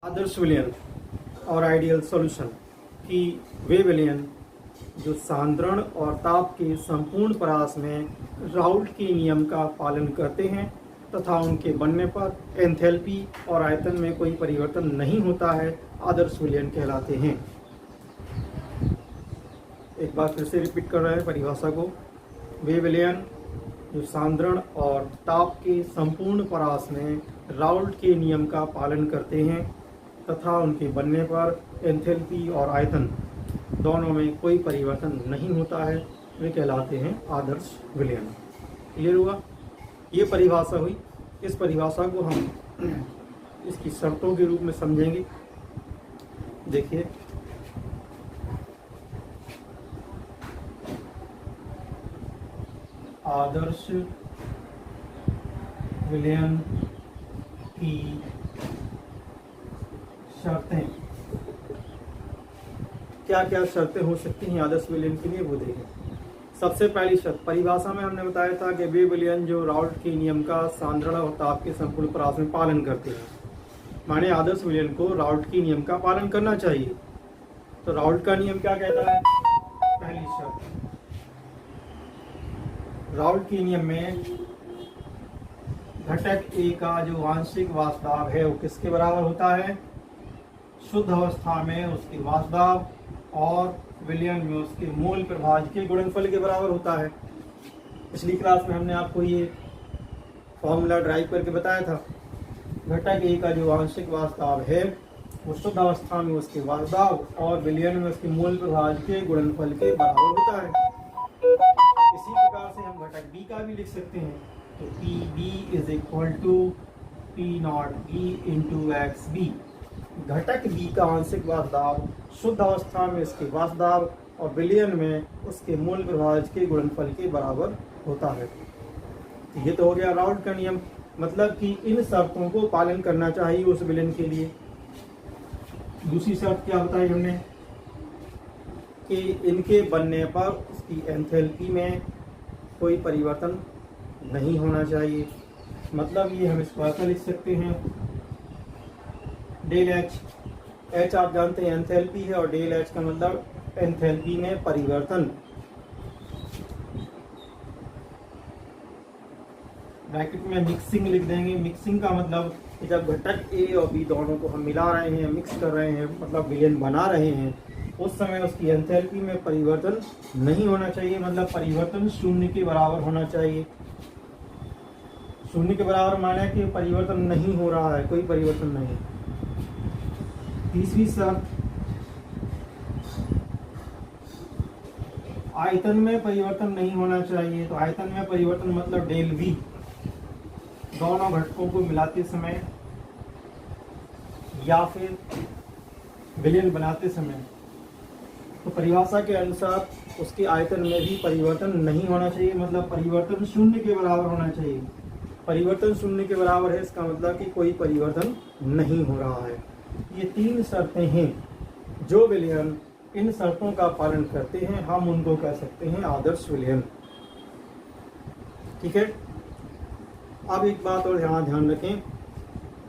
आदर्श विलयन और ideal solution की वे विलयन जो सांद्रण और ताप के संपूर्ण परास में राउल्ट के नियम का पालन करते हैं तथा उनके बनने पर एंथैल्पी और आयतन में कोई परिवर्तन नहीं होता है, आदर्श विलयन कहलाते हैं। एक बार फिर से रिपीट कर रहे हैं परिभाषा को। वे विलयन जो सांद्रण और ताप के संपूर्ण परास में राउल्ट के नियम का पालन करते हैं तथा उनके बनने पर एंथैल्पी और आयतन दोनों में कोई परिवर्तन नहीं होता है, वे कहलाते हैं आदर्श विलयन। क्लियर हुआ? ये परिभाषा हुई। इस परिभाषा को हम इसकी शर्तों के रूप में समझेंगे। देखिए, आदर्श विलयन की शर्तें, क्या क्या शर्तें हो सकती हैं आदर्श विलयन के लिए, वो देखें। सबसे पहली शर्त, परिभाषा में हमने बताया था कि वे विलयन जो राउल्ट के नियम का सांद्रण और ताप के संपूर्ण परास में पालन करते हैं, माने आदर्श विलयन को राउल्ट के नियम का पालन करना चाहिए। तो राउल्ट का नियम क्या कहता है? पहली शर्त, राउल्ट के नियम में घटक ए का जो आंशिक वाष्पदाब है वो किसके बराबर होता है? शुद्ध अवस्था में उसके वाष्पदाब और विलयन में उसके मोल प्रभाज के गुणनफल के बराबर होता है। पिछली क्लास में हमने आपको ये फॉर्मूला ड्राइव करके बताया था। घटक ए का जो आंशिक वाष्पदाब है वो शुद्ध अवस्था में उसके वाष्पदाब और विलयन में उसके मोल प्रभाज के गुणनफल के बराबर होता है। इसी प्रकार से हम घटक बी का भी लिख सकते हैं। तो P B is equal to P not B into X B. घटक बी का आंशिक वाष्पदाब शुद्ध अवस्था में इसके वाष्पदाब और विलयन में उसके मूल प्रभाज के गुणनफल के बराबर होता है। ये तो हो गया राउल्ट का नियम, मतलब कि इन शर्तों को पालन करना चाहिए उस विलयन के लिए। दूसरी शर्त क्या बताई हमने कि इनके बनने पर उसकी एंथैल्पी में कोई परिवर्तन नहीं होना चाहिए। मतलब ये हम इस प्रकार लिख सकते हैं, डेल एच, एच आप जानते हैं एंथैल्पी है और डेल एच का मतलब एंथैल्पी में परिवर्तन। ब्रैकेट में मिक्सिंग लिख देंगे। मिक्सिंग का मतलब कि जब घटक ए और बी दोनों को हम मिला रहे हैं, मिक्स कर रहे हैं, मतलब विलयन बना रहे हैं, उस समय उसकी एंथैल्पी में परिवर्तन नहीं होना चाहिए। मतलब परिवर्तन शून्य के बराबर होना चाहिए। शून्य के बराबर माने कि परिवर्तन नहीं हो रहा है, कोई परिवर्तन नहीं। तीसरी शर्त, आयतन में परिवर्तन नहीं होना चाहिए। तो आयतन में परिवर्तन मतलब डेल वी, दोनों घटकों को मिलाते समय या फिर विलयन बनाते समय। तो परिभाषा के अनुसार उसके आयतन में भी परिवर्तन नहीं होना चाहिए, मतलब परिवर्तन शून्य के बराबर होना चाहिए। परिवर्तन शून्य के बराबर है, इसका मतलब कि कोई परिवर्तन नहीं हो रहा है। ये तीन शर्तें हैं। जो विलयन इन शर्तों का पालन करते हैं हम उनको कह सकते हैं आदर्श विलयन। ठीक है। अब एक बात और ध्यान रखें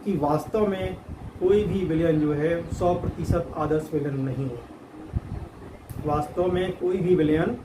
कि वास्तव में कोई भी विलयन जो है 100% आदर्श विलयन नहीं है। वास्तव में कोई भी विलयन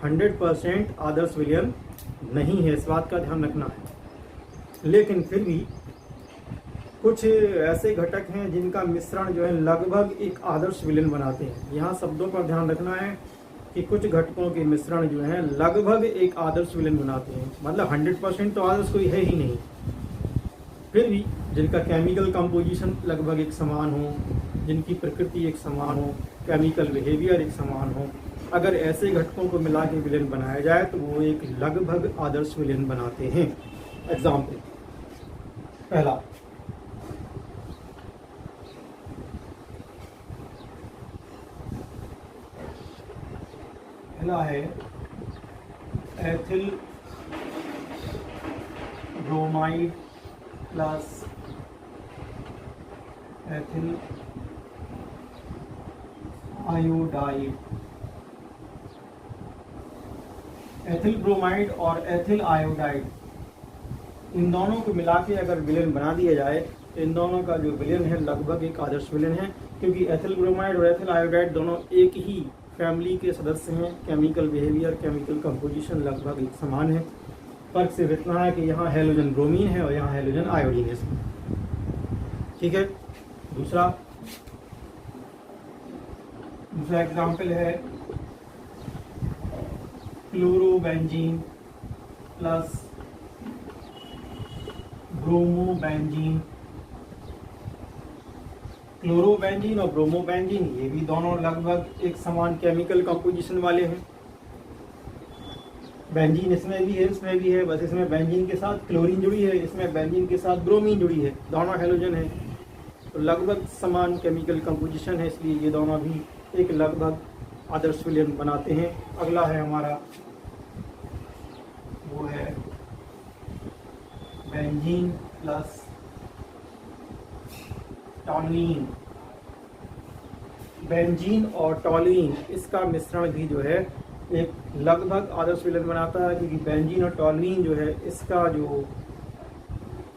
100% आदर्श विलयन नहीं है, इस बात का ध्यान रखना है। लेकिन फिर भी कुछ ऐसे घटक हैं जिनका मिश्रण जो है लगभग एक आदर्श विलयन बनाते हैं। यहाँ शब्दों पर ध्यान रखना है कि कुछ घटकों के मिश्रण जो है लगभग एक आदर्श विलयन बनाते हैं। मतलब 100% तो आदर्श कोई है ही नहीं, फिर भी जिनका केमिकल कंपोजिशन लगभग एक समान हो, जिनकी प्रकृति एक समान हो, केमिकल बिहेवियर एक समान हो, अगर ऐसे घटकों को मिला के विलयन बनाया जाए तो वो एक लगभग आदर्श विलयन बनाते हैं। एग्जाम्पल, पहला है ethyl bromide plus ethyl iodide. Ethyl bromide और एथिल आयोडाइड इन दोनों को मिला के अगर विलयन बना दिया जाए इन दोनों का जो विलयन है लगभग एक आदर्श विलयन है, क्योंकि एथिल ब्रोमाइड और एथिल आयोडाइड दोनों एक ही फैमिली के सदस्य हैं। केमिकल बिहेवियर, केमिकल कंपोजिशन लगभग एक समान है। फर्क सिर्फ इतना है कि यहाँ हेलोजन ब्रोमीन है और यहाँ हेलोजन आयोडीन है इसमें। ठीक है। दूसरा एग्जाम्पल है क्लोरोबेंजीन प्लस ब्रोमोबेंजीन। क्लोरोबेंजीन और ब्रोमोबेंजीन ये भी दोनों लगभग एक समान केमिकल कंपोजिशन वाले हैं। बेंजीन इसमें भी है, इसमें भी है, बस इसमें बेंजीन के साथ क्लोरीन जुड़ी है, इसमें बेंजीन के साथ ब्रोमीन जुड़ी है, दोनों हेलोजन है। तो लगभग समान केमिकल कंपोजिशन है, इसलिए ये दोनों भी एक लगभग आदर्श विलयन बनाते हैं। अगला है हमारा, वो है बेंजीन प्लस टॉल्यूइन। बेंजीन और टॉल्यूइन इसका मिश्रण भी जो है एक लगभग आदर्श विलयन बनाता है, क्योंकि बेंजीन और टॉल्यूइन जो है इसका जो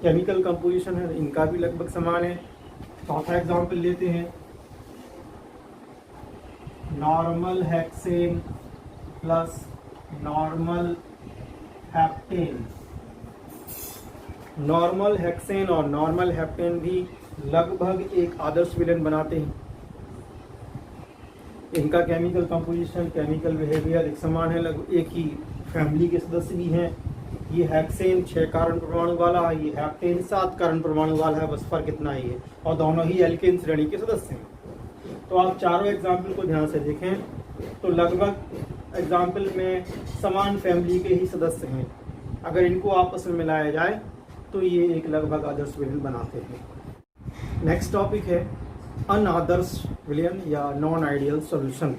केमिकल कंपोजिशन है इनका भी लगभग समान है। चौथा एग्जांपल लेते हैं, normal hexane plus normal heptane. Normal hexane और नॉर्मल हेप्टेन भी लगभग एक आदर्श विलयन बनाते हैं। इनका केमिकल कंपोजिशन, केमिकल बिहेवियर एक समान है, लगभग एक ही फैमिली के सदस्य भी हैं। ये हेक्सेन 6 कार्बन परमाणु वाला है, ये हेप्टेन 7 कार्बन परमाणु वाला है, बस फर्क इतना ही है, और दोनों ही एल्केन श्रेणी के सदस्य हैं। तो आप चारों एग्जाम्पल को ध्यान से देखें तो लगभग एग्जाम्पल में समान फैमिली के ही सदस्य हैं। अगर इनको आपस में मिलाया जाए तो ये एक लगभग आदर्श विलयन बनाते हैं। नेक्स्ट टॉपिक है अनआदर्श विलयन या नॉन आइडियल सॉल्यूशन।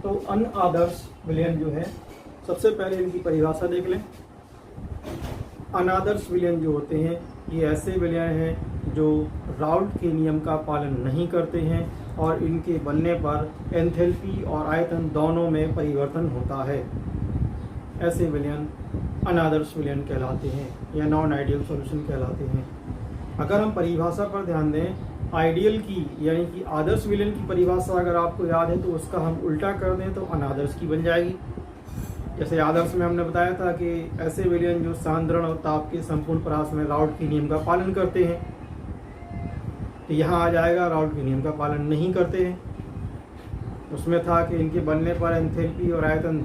तो अनआदर्श विलयन जो है, सबसे पहले इनकी परिभाषा देख लें। अनादर्श विलयन जो होते हैं ये ऐसे विलयन हैं जो राउल्ट के नियम का पालन नहीं करते हैं और इनके बनने पर एंथैल्पी और आयतन दोनों में परिवर्तन होता है। ऐसे विलयन अनादर्श विलयन कहलाते हैं या नॉन आइडियल सॉल्यूशन कहलाते हैं। अगर हम परिभाषा पर ध्यान दें, आइडियल की यानी कि आदर्श विलयन की परिभाषा अगर आपको याद है तो उसका हम उल्टा कर दें तो अनादर्श की बन जाएगी। जैसे आदर्श में हमने बताया था कि ऐसे विलयन जो सांद्रण और ताप के संपूर्ण परास में राउल्ट के नियम का पालन करते हैं, तो यहाँ आ जाएगा राउल्ट के नियम का पालन नहीं करते हैं। उसमें था कि इनके बनने पर एंथैल्पी और आयतन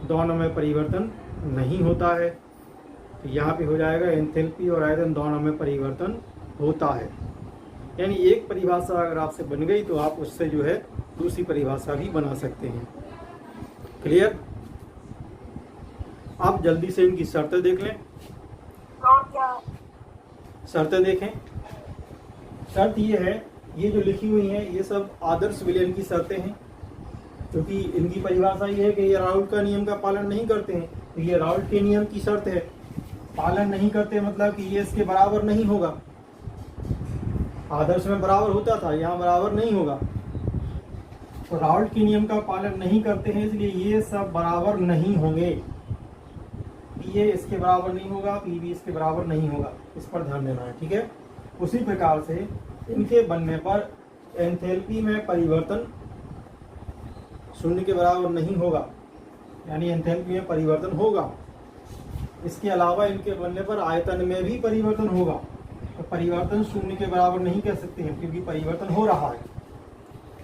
दोनों में परिवर्तन नहीं होता है, तो यहाँ पे हो जाएगा एंथैल्पी और आयतन दोनों में परिवर्तन होता है। यानी एक परिभाषा अगर आपसे बन गई तो आप उससे जो है दूसरी परिभाषा भी बना सकते हैं। क्लियर? आप जल्दी से इनकी शर्तें देख लें। शर्तें देखें। शर्त ये है, ये जो लिखी हुई हैं ये सब आदर्श विलयन की शर्तें हैं, क्योंकि इनकी परिभाषा ये है कि ये राउल्ट का नियम का पालन नहीं करते हैं, तो ये राउल्ट के नियम की शर्त है। पालन नहीं करते मतलब कि ये इसके बराबर नहीं होगा। आदर्श में बराबर होता था, यहाँ बराबर नहीं होगा। तो राउल्ट के नियम का पालन नहीं करते हैं, इसलिए ये सब बराबर नहीं होंगे। पी ए इसके बराबर नहीं होगा, पी बी इसके बराबर नहीं होगा, इस पर ध्यान देना है। ठीक है। उसी प्रकार से इनके बनने पर एंथैल्पी में परिवर्तन शून्य के बराबर नहीं होगा, यानी एंथैल्पी में परिवर्तन होगा। इसके अलावा इनके बनने पर आयतन में भी परिवर्तन होगा। तो परिवर्तन शून्य के बराबर नहीं कह सकते हैं, क्योंकि परिवर्तन हो रहा है।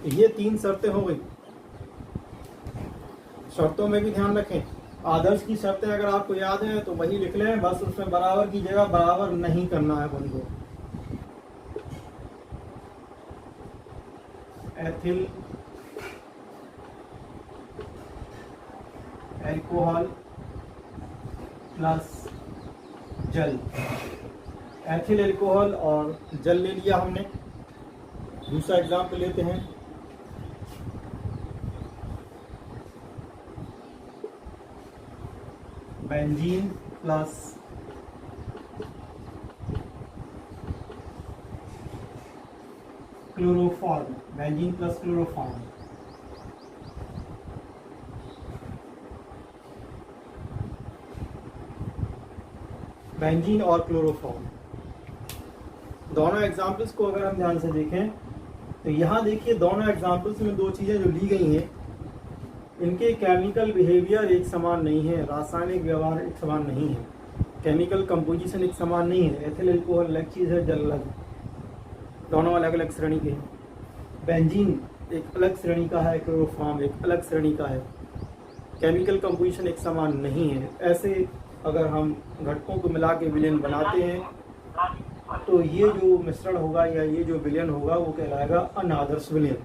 तो ये 3 शर्तें हो गई। शर्तों में भी ध्यान रखें। आदर्श की शर्तें अगर आपको याद है तो वही लिख लें, बस उसमें बराबर की जगह बराबर नहीं करना है अपन को। एथिल अल्कोहल प्लस जल। एथिल अल्कोहल और जल ले लिया हमने। दूसरा एग्जाम्पल लेते हैं, benzene plus chloroform. Benzene plus chloroform. Benzene और क्लोरोफॉर्म। दोनों एग्जाम्पल्स को अगर हम ध्यान से देखें तो यहाँ देखिए दोनों एग्जाम्पल्स में दो चीज़ें जो ली गई हैं, इनके केमिकल बिहेवियर एक समान नहीं है, रासायनिक व्यवहार एक समान नहीं है, केमिकल कंपोजिशन एक समान नहीं है। एथिल अल्कोहल अलग चीज़ है, जल अलग, दोनों अलग अलग श्रेणी के हैं। बेंजीन एक अलग श्रेणी का है, क्लोरोफॉर्म एक अलग श्रेणी का है, केमिकल कंपोजिशन एक समान नहीं है। ऐसे अगर हम घटकों को मिला के विलयन बनाते हैं तो ये जो मिश्रण होगा या ये जो विलयन होगा वो कहलाएगा अनादर्श विलयन।